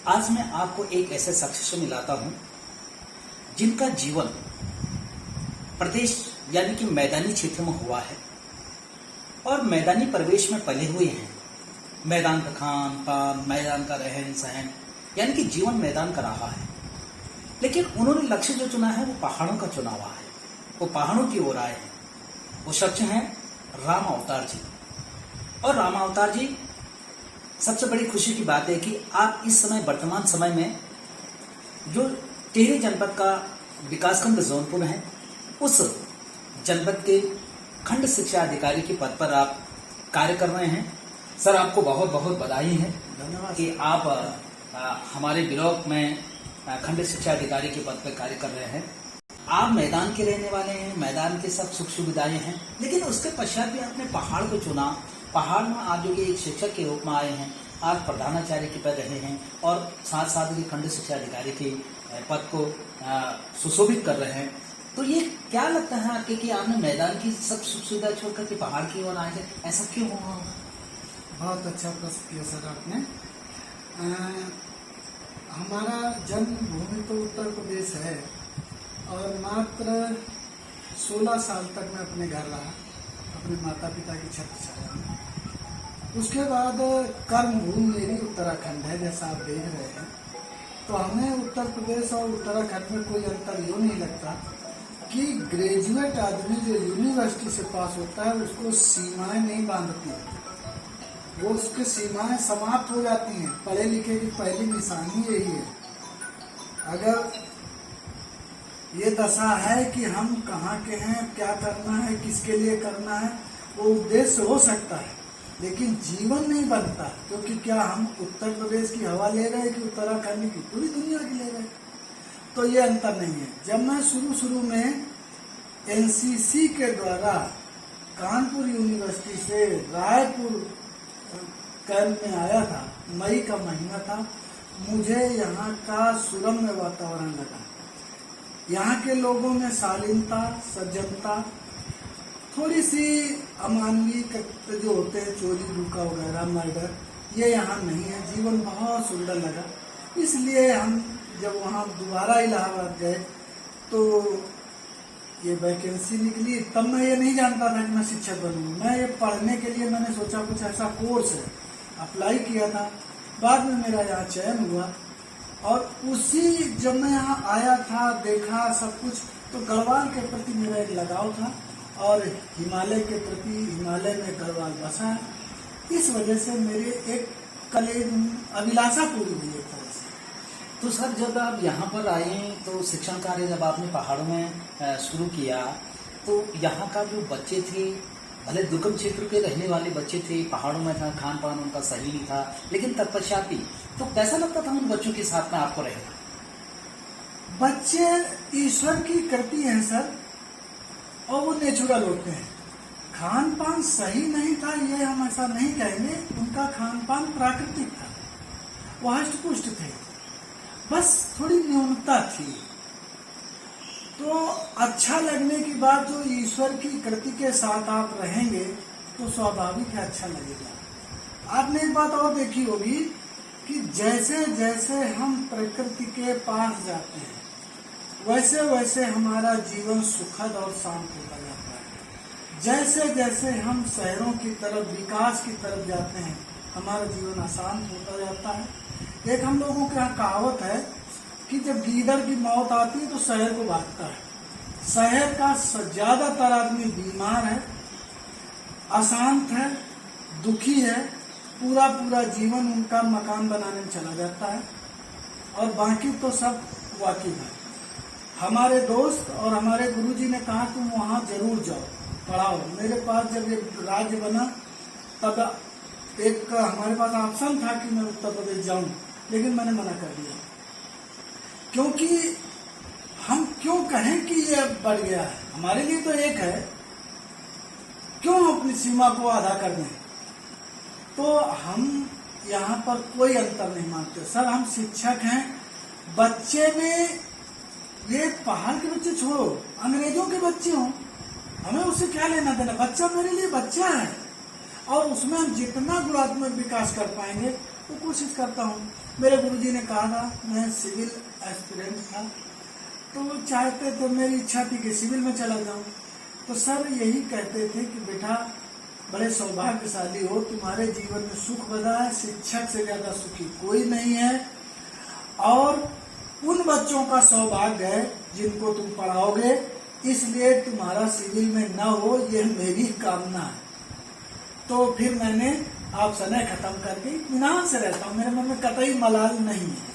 आज मैं आपको एक ऐसे शख्स से मिलाता हूं जिनका जीवन प्रदेश यानी कि मैदानी क्षेत्र में हुआ है और मैदानी परिवेश में पले हुए हैं। मैदान का खान पान, मैदान का रहन सहन, यानी कि जीवन मैदान का रहा है। लेकिन उन्होंने लक्ष्य जो चुना है वो पहाड़ों का चुना हुआ है, वो पहाड़ों की ओर आए हैं। वो शख्स हैं राम अवतार जी। और राम अवतार जी, सबसे बड़ी खुशी की बात है कि आप इस समय वर्तमान समय में जो टिहरी जनपद का विकासखंड जौनपुर है, उस जनपद के खंड शिक्षा अधिकारी के पद पर आप कार्य कर रहे हैं। सर, आपको बहुत बहुत बधाई है कि आप हमारे ब्लॉक में खंड शिक्षा अधिकारी के पद पर कार्य कर रहे हैं। आप मैदान के रहने वाले हैं, मैदान के सब सुख सुविधाएं हैं, लेकिन उसके पश्चात भी आपने पहाड़ को चुना। पहाड़ में आप जो एक शिक्षक के रूप में आए हैं, आज प्रधानाचार्य के पद रहे हैं और साथ साथ ये खंड शिक्षा अधिकारी के पद को सुशोभित कर रहे हैं। तो ये क्या लगता है आपके कि आपने मैदान की सब सुख सुविधा छोड़कर के पहाड़ की ओर आए हैं, ऐसा क्यों हुआ? बहुत अच्छा प्रश्न किया सर आपने। हमारा जन्मभूमि तो उत्तर प्रदेश है और मात्र 16 साल तक मैं अपने घर रहा, अपने माता पिता की छत्र छाया में। उसके बाद कर्मभूमि मेरी उत्तराखंड है, जैसा आप देख रहे हैं। तो हमें उत्तर प्रदेश और उत्तराखंड में कोई अंतर यूँ नहीं लगता कि ग्रेजुएट आदमी जो यूनिवर्सिटी से पास होता है उसको सीमाएं नहीं बांधती, वो उसकी सीमाएं समाप्त हो जाती हैं। पढ़े लिखे की पहली निशानी यही है। अगर ये दशा है कि हम कहाँ के हैं, क्या करना है, किसके लिए करना है, वो उद्देश्य हो सकता है, लेकिन जीवन नहीं बनता। क्योंकि क्या हम उत्तर प्रदेश की हवा ले रहे हैं कि उत्तराखंड की, पूरी दुनिया की ले रहे हैं। तो ये अंतर नहीं है। जब मैं शुरू में एनसीसी के द्वारा कानपुर यूनिवर्सिटी से रायपुर कैंप में आया था, मई का महीना था, मुझे यहाँ का सुरम्य वातावरण लगा। यहाँ के लोगों में शालीनता, सज्जनता, थोड़ी सी अमानवीय कृत्य जो होते हैं, चोरी धोखा वगैरह, मर्डर, ये यहाँ नहीं है। जीवन बहुत सुंदर लगा। इसलिए हम जब वहाँ दोबारा इलाहाबाद गए तो ये वैकेंसी निकली। तब मैं ये नहीं जानता था कि मैं शिक्षक बनूंगा। मैं ये पढ़ने के लिए मैंने सोचा कुछ ऐसा कोर्स है, अप्लाई किया था। बाद में मेरा यहाँ चयन हुआ और उसी जब मैं यहाँ आया था, देखा सब कुछ, तो गढ़वाल के प्रति मेरा एक लगाव था और हिमालय के प्रति, हिमालय में गढ़वाल बसा है। इस वजह से मेरे एक अभिलाषा पूरी हुई एक तरह से। तो सर, जब आप यहाँ पर आए तो शिक्षण कार्य जब आपने पहाड़ों में शुरू किया, तो यहाँ का जो बच्चे थे, भले दुर्गम क्षेत्र के रहने वाले बच्चे थे, पहाड़ों में था, खान पान उनका सही नहीं था, लेकिन तत्पश्चात भी तो कैसा लगता था उन बच्चों के साथ में आपको रहना? बच्चे ईश्वर की कृति है सर, और वो नेचुरल होते हैं। खान पान सही नहीं था ये हम ऐसा नहीं कहेंगे, उनका खान पान प्राकृतिक था, वो हष्ट पुष्ट थे, बस थोड़ी न्यूनता थी। तो अच्छा लगने की बात, जो ईश्वर की कृति के साथ आप रहेंगे तो स्वाभाविक है अच्छा लगेगा। आपने एक बात और देखी होगी कि जैसे जैसे हम प्रकृति के पास जाते हैं वैसे वैसे हमारा जीवन सुखद और शांत होता जाता है। जैसे जैसे हम शहरों की तरफ, विकास की तरफ जाते हैं, हमारा जीवन अशांत होता जाता है। एक हम लोगों के यहाँ कहावत है कि जब गीदड़ की मौत आती है तो शहर को भागता है। शहर का ज्यादातर आदमी बीमार है, अशांत है, दुखी है, पूरा पूरा जीवन उनका मकान बनाने में चला जाता है और बाकी तो सब वाकिफ है। हमारे दोस्त और हमारे गुरुजी ने कहा तुम वहाँ जरूर जाओ, पढ़ाओ। मेरे पास जब ये राज्य बना तब एक हमारे पास ऑप्शन था कि मैं उत्तर प्रदेश जाऊं, लेकिन मैंने मना कर दिया। क्योंकि हम क्यों कहें कि ये बढ़ गया है, हमारे लिए तो एक है, क्यों अपनी सीमा को आधा कर दें? तो हम यहाँ पर कोई अंतर नहीं मानते सर। हम शिक्षक हैं, बच्चे में ये पहाड़ के बच्चे छोड़ो, अंग्रेजों के बच्चे हों, हमें उससे क्या लेना देना। बच्चा मेरे लिए बच्चा है और उसमें हम जितना गुणात्मक विकास कर पाएंगे वो कोशिश करता हूँ। मेरे गुरुजी ने कहा था, मैं सिविल एस्पिरेंट था, तो वो चाहते थे, मेरी इच्छा थी कि सिविल में चला जाऊं। तो सर यही कहते थे कि बेटा बड़े सौभाग्यशाली हो, तुम्हारे जीवन में सुख बधा है, शिक्षक से ज्यादा सुखी कोई नहीं है, और उन बच्चों का सौभाग्य है जिनको तुम पढ़ाओगे, इसलिए तुम्हारा सिविल में न हो, यह मेरी कामना है। तो फिर मैंने आप समय खत्म करके इत्मीनान से रहता हूँ, मेरे मन में कतई मलाल नहीं है।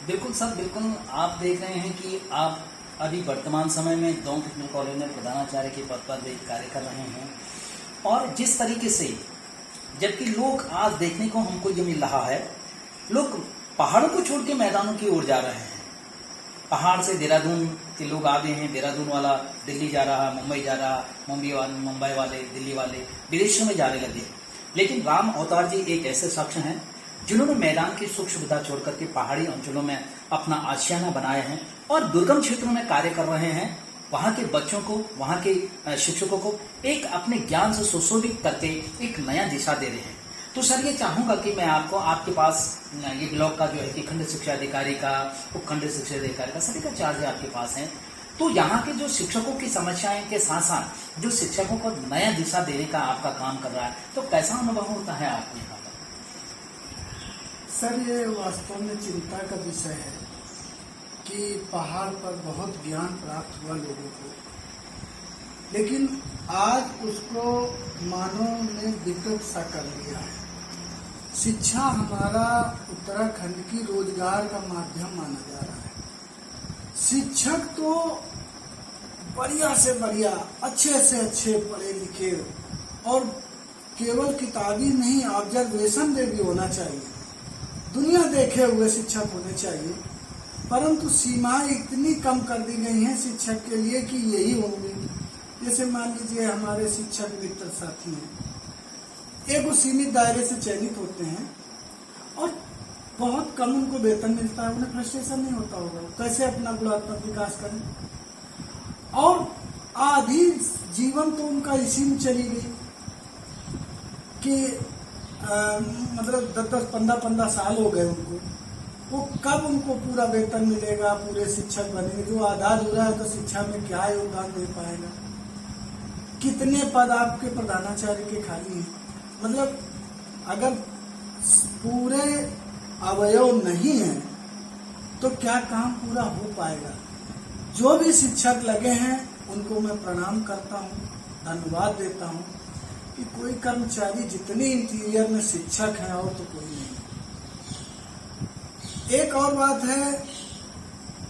बिल्कुल सर, बिल्कुल। आप देख रहे हैं कि आप अभी वर्तमान समय में दौंग टेक्निकल कॉलेज में प्रधानाचार्य के पद पर भी कार्य कर रहे हैं, और जिस तरीके से, जबकि लोग आज देखने को हमको ये मिल रहा है, लोग पहाड़ों को छोड़ के मैदानों की ओर जा रहे हैं। पहाड़ से देहरादून के लोग आ गए हैं, देहरादून वाला दिल्ली जा रहा, मुंबई जा रहा, मुंबई वाले, दिल्ली वाले विदेशों में जाने लगे। लेकिन राम अवतार जी एक ऐसे शख्स हैं जिन्होंने मैदान की सुख सुविधा छोड़ करके पहाड़ी अंचलों में अपना आशियाना बनाया है और दुर्गम क्षेत्रों में कार्य कर रहे हैं। वहां के बच्चों को, वहां के शिक्षकों को एक अपने ज्ञान से सुशोभित करके एक नया दिशा दे रहे हैं। तो सर ये चाहूंगा कि मैं आपको, आपके पास ये ब्लॉक का जो है कि खंड शिक्षा अधिकारी का, उपखंड शिक्षा अधिकारी का, सभी का चार्ज आपके पास है। तो यहाँ के जो शिक्षकों की समस्याएं के साथ साथ जो शिक्षकों को नया दिशा देने का आपका काम कर रहा है, तो कैसा अनुभव होता है आपको यहाँ पर? सर ये वास्तव में चिंता का विषय है कि पहाड़ पर बहुत ज्ञान प्राप्त हुआ लोगों को, लेकिन आज उसको मानव ने विकृत सा कर लिया है। शिक्षा हमारा उत्तराखंड की रोजगार का माध्यम माना जा रहा है। शिक्षक तो बढ़िया से बढ़िया, अच्छे से अच्छे पढ़े लिखे और केवल किताबी नहीं, ऑब्जर्वेशन में भी होना चाहिए, दुनिया देखे हुए शिक्षक होने चाहिए। परंतु सीमाएं इतनी कम कर दी गई हैं शिक्षक के लिए कि यही होंगे। जैसे मान लीजिए हमारे शिक्षक मित्र साथी हैं, एक सीमित दायरे से चयनित होते हैं और बहुत कम उनको वेतन मिलता है, उन्हें फ्रस्ट्रेशन नहीं होता होगा, कैसे अपना गुणात्मक विकास करें। और आधी जीवन तो उनका इसी में चली गई कि मतलब 10-10, 15-15 साल हो गए उनको, वो कब उनको पूरा वेतन मिलेगा, पूरे शिक्षक बनेंगे। जो आधा अधूरा है तो शिक्षा में क्या योगदान दे पाएगा। कितने पद आपके प्रधानाचार्य के खाली हैं, मतलब अगर पूरे अवयव नहीं है तो क्या काम पूरा हो पाएगा। जो भी शिक्षक लगे हैं उनको मैं प्रणाम करता हूँ, धन्यवाद देता हूँ कि कोई कर्मचारी, जितने इंटीरियर में शिक्षक हैं और तो कोई नहीं। एक और बात है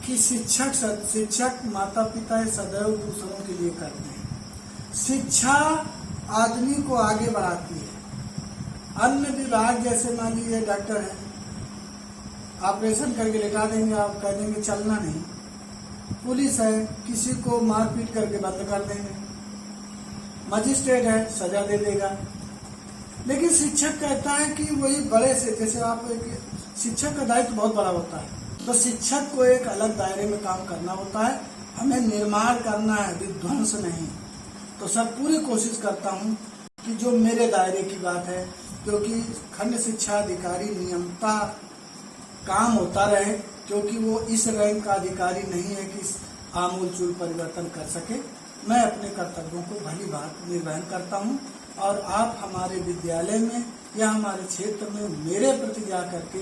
कि शिक्षक माता पिता सदैव दूसरों के लिए करते हैं। शिक्षा आदमी को आगे बढ़ाती है। अन्य विभाग जैसे मान लीजिए डॉक्टर है, ऑपरेशन करके लेटा देंगे, आप कह देंगे चलना नहीं। पुलिस है, किसी को मारपीट करके बंद कर देंगे। मजिस्ट्रेट है, सजा दे देगा। लेकिन शिक्षक कहता है कि वही बड़े से, जैसे आप एक शिक्षक का दायित्व बहुत बड़ा होता है, तो शिक्षक को एक अलग दायरे में काम करना होता है। हमें निर्माण करना है, विध्वंस नहीं। तो सर पूरी कोशिश करता हूँ कि जो मेरे दायरे की बात है, क्योंकि खंड शिक्षा अधिकारी नियमता काम होता रहे, क्योंकि वो इस रैंक का अधिकारी नहीं है कि आमूलचूल परिवर्तन कर सके। मैं अपने कर्तव्यों को भली बात निर्वहन करता हूँ, और आप हमारे विद्यालय में या हमारे क्षेत्र में मेरे प्रति जा करके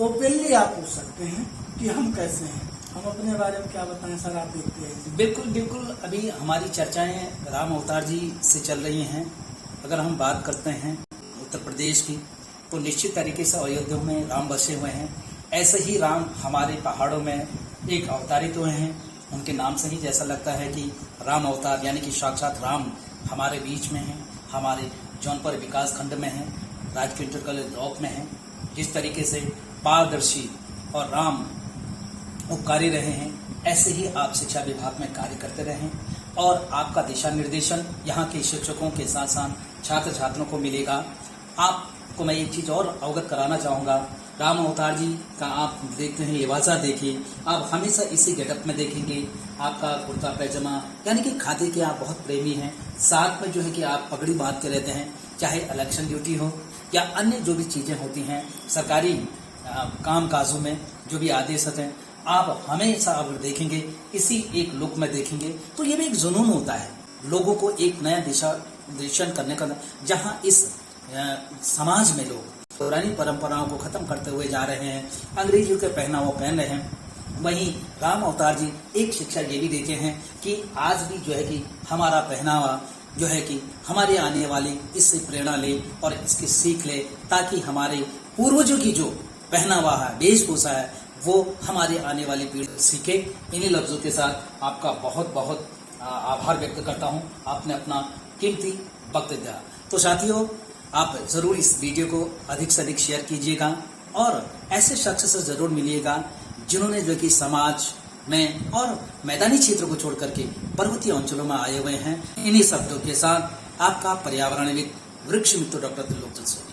ओपनली आप पूछ सकते हैं कि हम कैसे हैं। हम अपने बारे में क्या बताएं सर, आप देखते हैं। बिल्कुल बिल्कुल। अभी हमारी चर्चाएं राम अवतार जी से चल रही हैं। अगर हम बात करते हैं उत्तर प्रदेश की, तो निश्चित तरीके से अयोध्या में राम बसे हुए हैं। ऐसे ही राम हमारे पहाड़ों में एक अवतारित हुए हैं। उनके नाम से ही जैसा लगता है कि राम अवतार, यानी कि साक्षात राम हमारे बीच में हैं, हमारे जौनपुर विकास खंड में हैं, राजकीय इंटर कॉलेज ब्लॉक में हैं। जिस तरीके से पारदर्शी और राम उपकारी रहे हैं, ऐसे ही आप शिक्षा विभाग में कार्य करते रहें, और आपका दिशा निर्देशन यहाँ के शिक्षकों के साथ साथ छात्र छात्रों को मिलेगा। आपको मैं एक चीज़ और अवगत कराना चाहूँगा, राम अवतार जी का आप देखते हैं लिबासा देखिए, आप हमेशा इसी गेटअप में देखेंगे। आपका कुर्ता पैजामा, यानी कि खादी के आप बहुत प्रेमी हैं। साथ में जो है कि आप पगड़ी बांध के रहते हैं, चाहे इलेक्शन ड्यूटी हो या अन्य जो भी चीज़ें होती हैं, सरकारी काम काजों में जो भी आदेश हैं, आप हमेशा अगर देखेंगे इसी एक लुक में देखेंगे तो ये भी एक जुनून होता है लोगों को एक नया दिशा करने का, जहां इस समाज में लोग पुरानी परंपराओं को खत्म करते हुए जा रहे हैं, अंग्रेजियों के पहनावा पहन रहे हैं। वहीं राम अवतार जी एक शिक्षा ये भी देते हैं कि आज भी जो है कि हमारा पहनावा जो है कि हमारे आने वाले इससे प्रेरणा ले और इसकी सीख ले, ताकि हमारे पूर्वजों की जो पहनावा है, वेशभूषा है, वो हमारे आने वाली पीढ़ी सीखे। इन्हीं लफ्जों के साथ आपका बहुत बहुत आभार व्यक्त करता हूं, आपने अपना कीमती वक्त दिया। तो साथियों, आप जरूर इस वीडियो को अधिक से अधिक शेयर कीजिएगा और ऐसे शख्स से जरूर मिलिएगा जिन्होंने जो कि समाज में और मैदानी क्षेत्र को छोड़ करके पर्वतीय अंचलों में आए हुए हैं। इन्हीं शब्दों के साथ आपका पर्यावरणविद वृक्ष मित्र डॉक्टर त्रिलोक जसवाल।